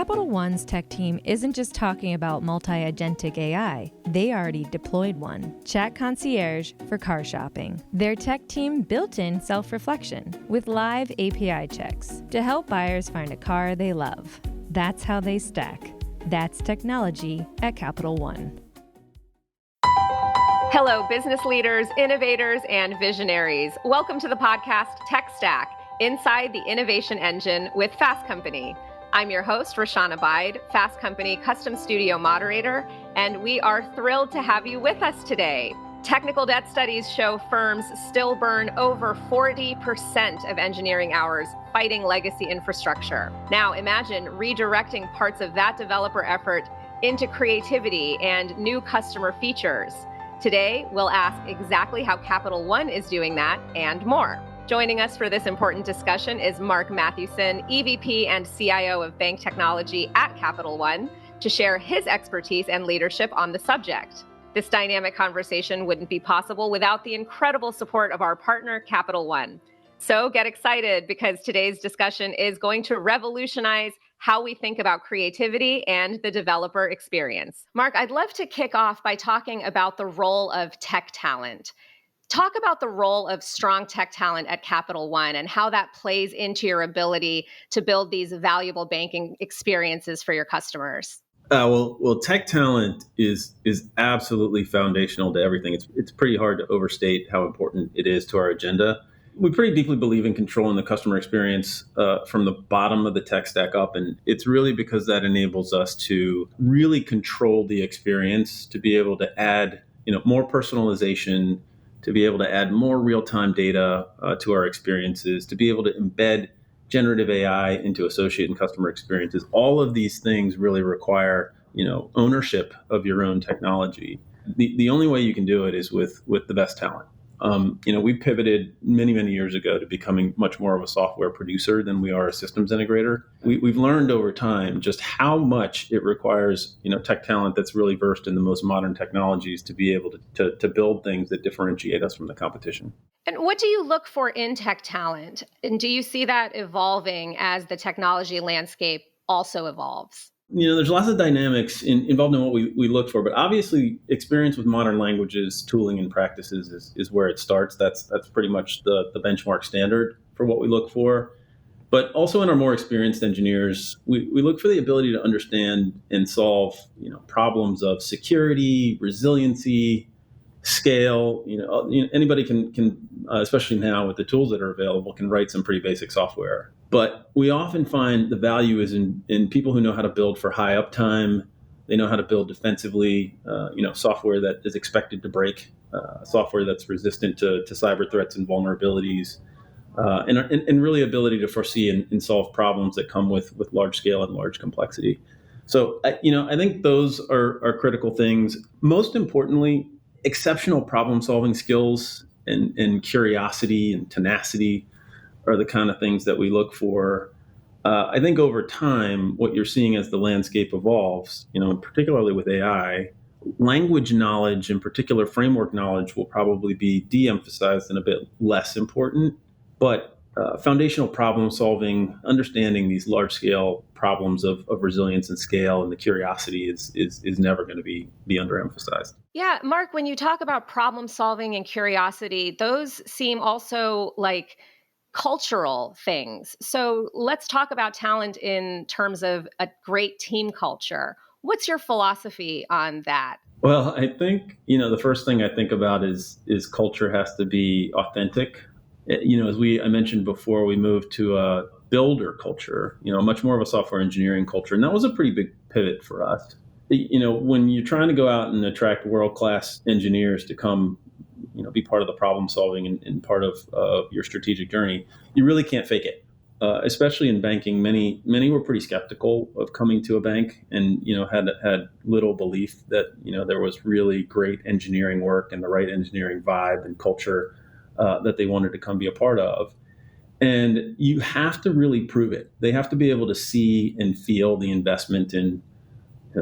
Capital One's tech team isn't just talking about multi-agentic AI. They already deployed one, Chat Concierge for car shopping. Their tech team built in self-reflection with live API checks to help buyers find a car they love. That's how they stack. That's technology at Capital One. Hello, business leaders, innovators, and visionaries. Welcome to the podcast Tech Stack, Inside the Innovation Engine with Fast Company. I'm your host, Roshana Bide, Fast Company Custom Studio Moderator, and we are thrilled to have you with us today. Technical debt studies show firms still burn over 40% of engineering hours fighting legacy infrastructure. Now imagine redirecting parts of that developer effort into creativity and new customer features. Today, we'll ask exactly how Capital One is doing that and more. Joining us for this important discussion is Mark Mathewson, EVP and CIO of Bank Technology at Capital One, to share his expertise and leadership on the subject. This dynamic conversation wouldn't be possible without the incredible support of our partner, Capital One. So get excited because today's discussion is going to revolutionize how we think about creativity and the developer experience. Mark, I'd love to kick off by talking about the role of tech talent. Talk about the role of strong tech talent at Capital One and how that plays into your ability to build these valuable banking experiences for your customers. Well, tech talent is absolutely foundational to everything. It's pretty hard to overstate how important it is to our agenda. We pretty deeply believe in controlling the customer experience from the bottom of the tech stack up, and it's really because that enables us to really control the experience, to be able to add more personalization, to be able to add more real-time data to our experiences, to be able to embed generative AI into associate and customer experiences. All of these things really require, ownership of your own technology. The only way you can do it is with the best talent. We pivoted many years ago to becoming much more of a software producer than we are a systems integrator. We've learned over time just how much it requires, tech talent that's really versed in the most modern technologies to be able to build things that differentiate us from the competition. And what do you look for in tech talent? And do you see that evolving as the technology landscape also evolves? There's lots of dynamics involved in what we look for, but obviously experience with modern languages, tooling, and practices is where it starts. That's pretty much the benchmark standard for what we look for. But also in our more experienced engineers, we look for the ability to understand and solve problems of security, resiliency, scale. Anybody can especially now with the tools that are available, can write some pretty basic software. But we often find the value is in people who know how to build for high uptime. They know how to build defensively, software that is expected to break, software that's resistant to cyber threats and vulnerabilities, and really ability to foresee and solve problems that come with large scale and large complexity. So, I think those are critical things. Most importantly, exceptional problem solving skills and curiosity and tenacity are the kind of things that we look for. I think over time, what you're seeing as the landscape evolves, particularly with AI, language knowledge, in particular framework knowledge, will probably be de-emphasized and a bit less important. But foundational problem solving, understanding these large scale problems of resilience and scale and the curiosity is never going to be underemphasized. Yeah, Mark, when you talk about problem solving and curiosity, those seem also like cultural things. So let's talk about talent in terms of a great team culture. What's your philosophy on that? Well, I think, the first thing I think about is culture has to be authentic. As I mentioned before, we moved to a builder culture, much more of a software engineering culture. And that was a pretty big pivot for us. When you're trying to go out and attract world-class engineers to come be part of the problem solving and part of your strategic journey, you really can't fake it. Especially in banking, many were pretty skeptical of coming to a bank and had little belief that there was really great engineering work and the right engineering vibe and culture that they wanted to come be a part of. And you have to really prove it. They have to be able to see and feel the investment in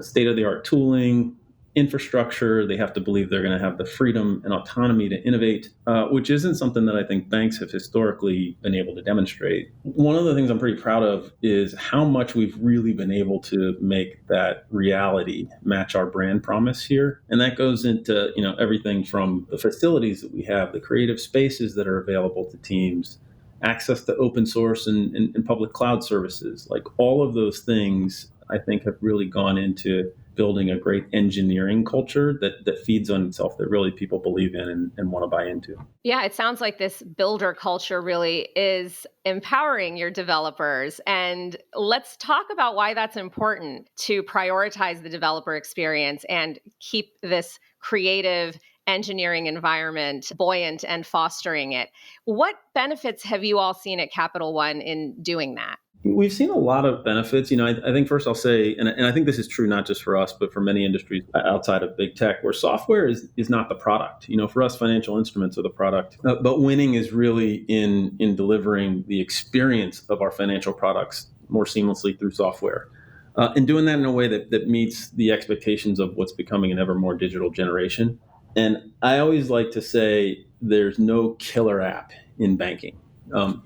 state-of-the-art tooling, infrastructure. They have to believe they're going to have the freedom and autonomy to innovate, which isn't something that I think banks have historically been able to demonstrate. One of the things I'm pretty proud of is how much we've really been able to make that reality match our brand promise here. And that goes into, everything from the facilities that we have, the creative spaces that are available to teams, access to open source and public cloud services. Like all of those things, I think, have really gone into building a great engineering culture that feeds on itself, that really people believe in and want to buy into. Yeah, it sounds like this builder culture really is empowering your developers. And let's talk about why that's important to prioritize the developer experience and keep this creative engineering environment buoyant and fostering it. What benefits have you all seen at Capital One in doing that? We've seen a lot of benefits. I think first I'll say, and I think this is true not just for us, but for many industries outside of big tech, where software is not the product. For us, financial instruments are the product. But winning is really in delivering the experience of our financial products more seamlessly through software. And doing that in a way that meets the expectations of what's becoming an ever more digital generation. And I always like to say there's no killer app in banking.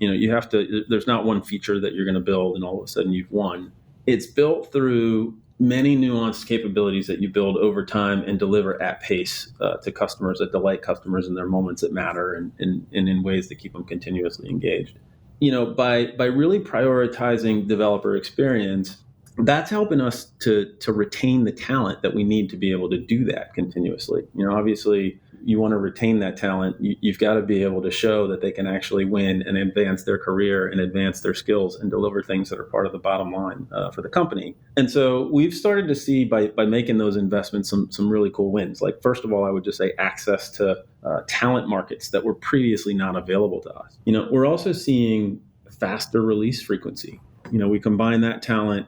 You have to, there's not one feature that you're going to build and all of a sudden you've won. It's built through many nuanced capabilities that you build over time and deliver at pace to customers that delight customers in their moments that matter and in ways that keep them continuously engaged. By really prioritizing developer experience, that's helping us to retain the talent that we need to be able to do that continuously. Obviously, you want to retain that talent. You've got to be able to show that they can actually win and advance their career and advance their skills and deliver things that are part of the bottom line for the company. And so we've started to see by making those investments some really cool wins. Like, first of all, I would just say access to talent markets that were previously not available to us. We're also seeing faster release frequency. We combine that talent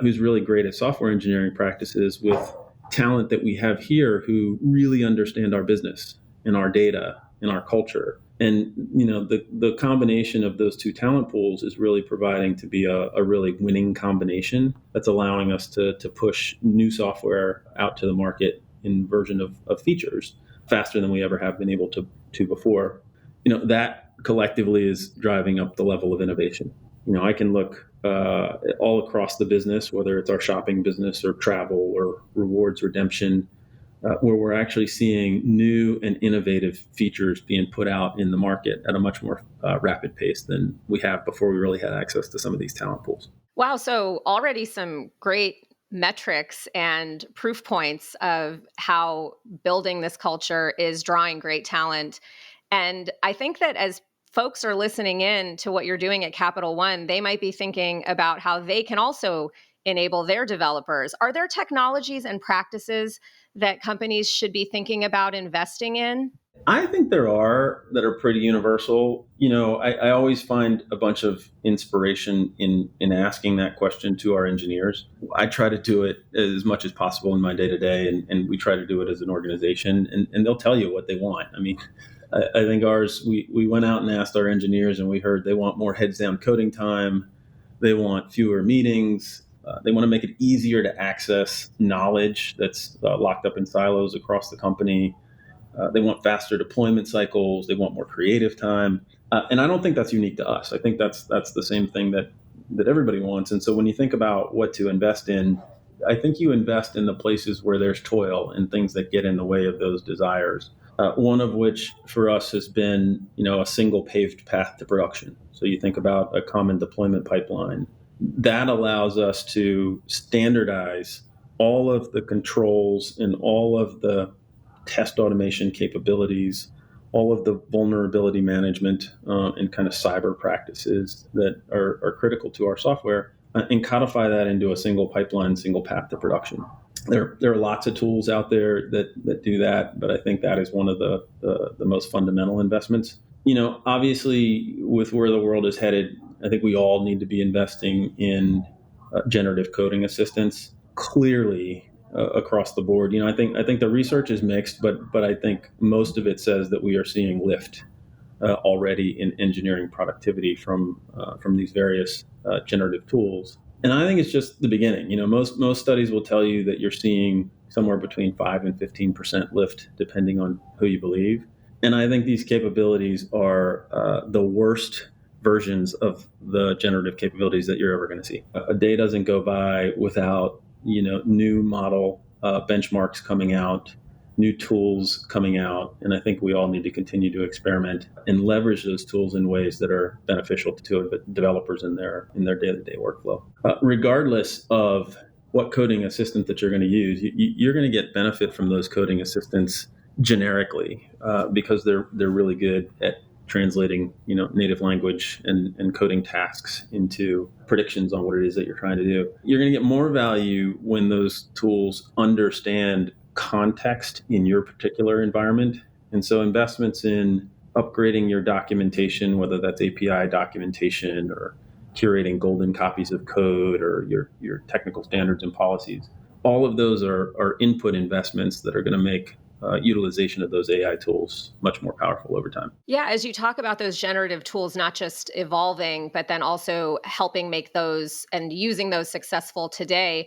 who's really great at software engineering practices with talent that we have here who really understand our business and our data and our culture. And, the combination of those two talent pools is really providing to be a really winning combination that's allowing us to push new software out to the market in version of features faster than we ever have been able to before. That collectively is driving up the level of innovation. I can look all across the business, whether it's our shopping business or travel or rewards redemption, where we're actually seeing new and innovative features being put out in the market at a much more rapid pace than we have before we really had access to some of these talent pools. Wow. So already some great metrics and proof points of how building this culture is drawing great talent. And I think that as folks are listening in to what you're doing at Capital One, they might be thinking about how they can also enable their developers. Are there technologies and practices that companies should be thinking about investing in? I think there are that are pretty universal. I always find a bunch of inspiration in asking that question to our engineers. I try to do it as much as possible in my day-to-day, and we try to do it as an organization, and they'll tell you what they want. I think ours, we went out and asked our engineers, and we heard they want more heads down coding time. They want fewer meetings. They want to make it easier to access knowledge that's locked up in silos across the company. They want faster deployment cycles. They want more creative time. And I don't think that's unique to us. I think that's the same thing that everybody wants. And so when you think about what to invest in, I think you invest in the places where there's toil and things that get in the way of those desires. One of which for us has been, a single paved path to production. So you think about a common deployment pipeline. That allows us to standardize all of the controls and all of the test automation capabilities, all of the vulnerability management and kind of cyber practices that are critical to our software, and codify that into a single pipeline, single path to production. There are lots of tools out there that do that, but I think that is one of the most fundamental investments. Obviously, with where the world is headed, I think we all need to be investing in generative coding assistance clearly across the board. I think the research is mixed, but I think most of it says that we are seeing lift already in engineering productivity from these various generative tools. And I think it's just the beginning. Most studies will tell you that you're seeing somewhere between 5 and 15% lift, depending on who you believe. And I think these capabilities are the worst versions of the generative capabilities that you're ever going to see. A day doesn't go by without new model benchmarks coming out, new tools coming out, and I think we all need to continue to experiment and leverage those tools in ways that are beneficial to developers in their day-to-day workflow. Regardless of what coding assistant that you're going to use, you're going to get benefit from those coding assistants generically because they're really good at translating native language and coding tasks into predictions on what it is that you're trying to do. You're going to get more value when those tools understand context in your particular environment. And so investments in upgrading your documentation, whether that's API documentation or curating golden copies of code or your technical standards and policies, all of those are input investments that are going to make utilization of those AI tools much more powerful over time. Yeah, as you talk about those generative tools, not just evolving, but then also helping make those and using those successful today,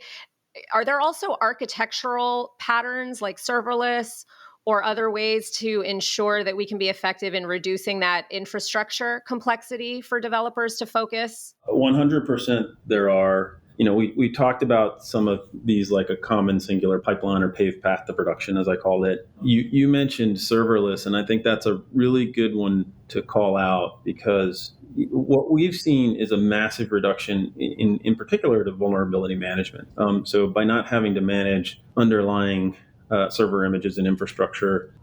are there also architectural patterns like serverless or other ways to ensure that we can be effective in reducing that infrastructure complexity for developers to focus? 100% there are. We talked about some of these, like a common singular pipeline or paved path to production, as I called it. You mentioned serverless, and I think that's a really good one to call out because what we've seen is a massive reduction in particular to vulnerability management. So by not having to manage underlying server images and infrastructure,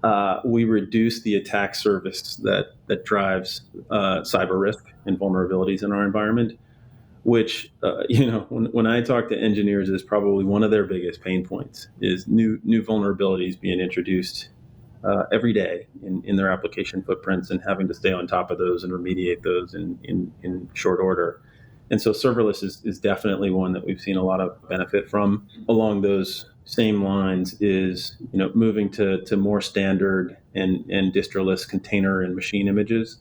we reduce the attack surface that drives cyber risk and vulnerabilities in our environment, which, when I talk to engineers, is probably one of their biggest pain points is new vulnerabilities being introduced every day in their application footprints and having to stay on top of those and remediate those in short order. And so serverless is definitely one that we've seen a lot of benefit from. Along those same lines is moving to more standard and distroless container and machine images.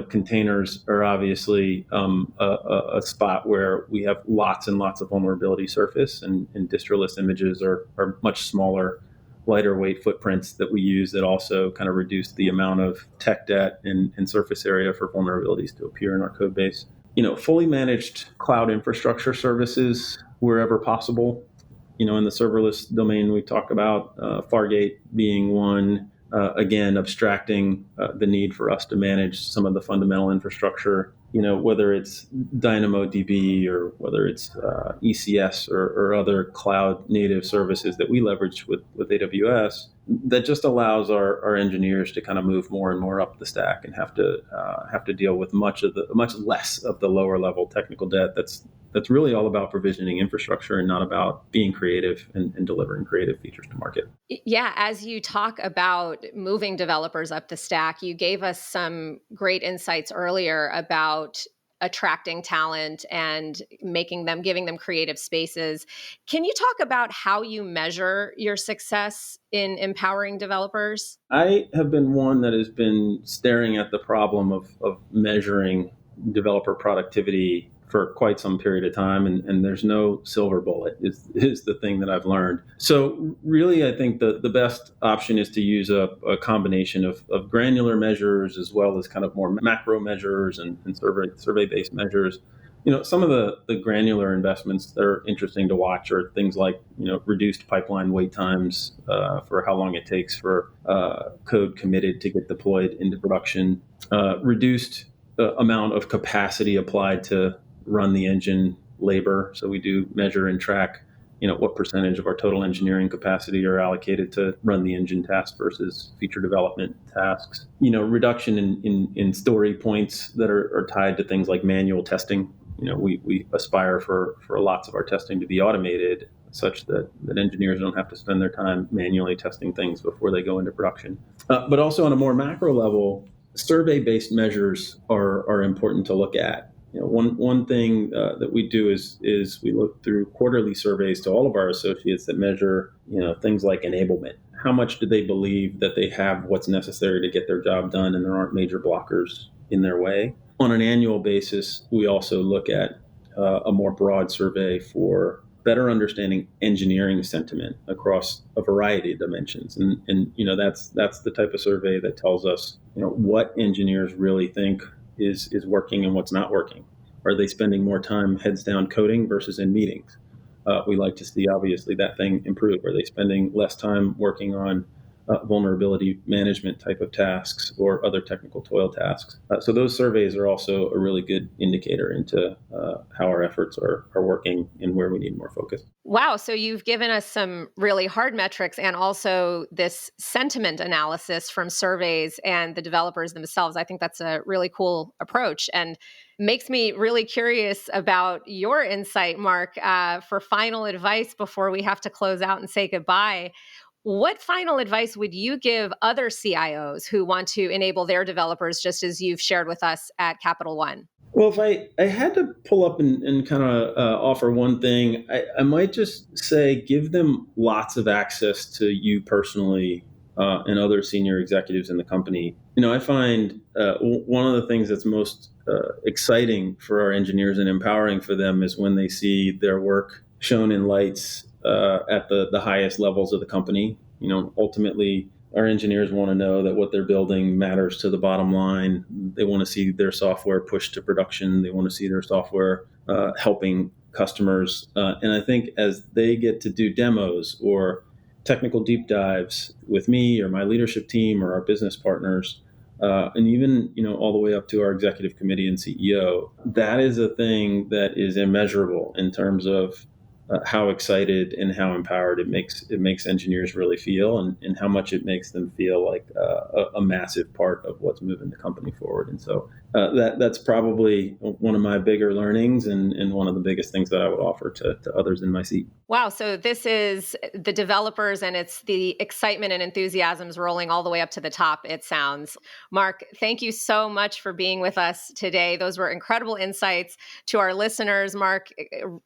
Containers are obviously a spot where we have lots and lots of vulnerability surface, and distroless images are much smaller, lighter weight footprints that we use that also kind of reduce the amount of tech debt and surface area for vulnerabilities to appear in our code base. Fully managed cloud infrastructure services wherever possible. In the serverless domain we talk about, Fargate being one. Again, abstracting the need for us to manage some of the fundamental infrastructure, whether it's DynamoDB or whether it's ECS or other cloud native services that we leverage with AWS, that just allows our engineers to kind of move more and more up the stack and have to deal with much less of the lower level technical debt that's really all about provisioning infrastructure and not about being creative and delivering creative features to market. Yeah, as you talk about moving developers up the stack, you gave us some great insights earlier about attracting talent and giving them creative spaces. Can you talk about how you measure your success in empowering developers? I have been one that has been staring at the problem of measuring developer productivity for quite some period of time, and there's no silver bullet is the thing that I've learned. So really, I think the best option is to use a combination of granular measures as well as kind of more macro measures and survey-based measures. Some of the granular investments that are interesting to watch are things like, reduced pipeline wait times for how long it takes for code committed to get deployed into production, reduced amount of capacity applied to run the engine labor. So we do measure and track, what percentage of our total engineering capacity are allocated to run the engine tasks versus feature development tasks. Reduction in story points that are tied to things like manual testing. We aspire for lots of our testing to be automated such that engineers don't have to spend their time manually testing things before they go into production. But also on a more macro level, survey-based measures are important to look at. One thing that we do is we look through quarterly surveys to all of our associates that measure, things like enablement. How much do they believe that they have what's necessary to get their job done and there aren't major blockers in their way? On an annual basis, we also look at a more broad survey for better understanding engineering sentiment across a variety of dimensions. And that's the type of survey that tells us, what engineers really think is working and what's not working. Are they spending more time heads down coding versus in meetings? We like to see, obviously, that thing improve. Are they spending less time working on vulnerability management type of tasks or other technical toil tasks? So those surveys are also a really good indicator into how our efforts are working and where we need more focus. Wow. So you've given us some really hard metrics and also this sentiment analysis from surveys and the developers themselves. I think that's a really cool approach and makes me really curious about your insight, Mark, for final advice before we have to close out and say goodbye. What final advice would you give other CIOs who want to enable their developers, just as you've shared with us at Capital One? Well, if I had to pull up and kind of offer one thing, I might just say give them lots of access to you personally and other senior executives in the company. I find one of the things that's most exciting for our engineers and empowering for them is when they see their work shown in lights at the highest levels of the company. Ultimately, our engineers want to know that what they're building matters to the bottom line. They want to see their software pushed to production. They want to see their software helping customers. And I think as they get to do demos or technical deep dives with me or my leadership team or our business partners, and even all the way up to our executive committee and CEO, that is a thing that is immeasurable in terms of how excited and how empowered it makes engineers really feel, and how much it makes them feel like a massive part of what's moving the company forward. And so that's probably one of my bigger learnings and one of the biggest things that I would offer to others in my seat. Wow. So this is the developers, and it's the excitement and enthusiasms rolling all the way up to the top, it sounds. Mark, thank you so much for being with us today. Those were incredible insights to our listeners. Mark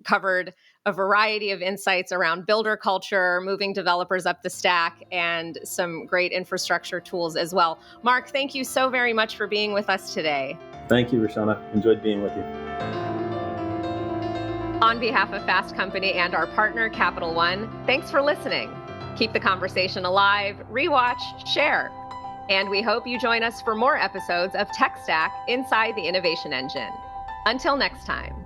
covered a variety of insights around builder culture, moving developers up the stack, and some great infrastructure tools as well. Mark, thank you so very much for being with us today. Thank you, Roshana. Enjoyed being with you. On behalf of Fast Company and our partner, Capital One, thanks for listening. Keep the conversation alive, rewatch, share. And we hope you join us for more episodes of Tech Stack inside the Innovation Engine. Until next time.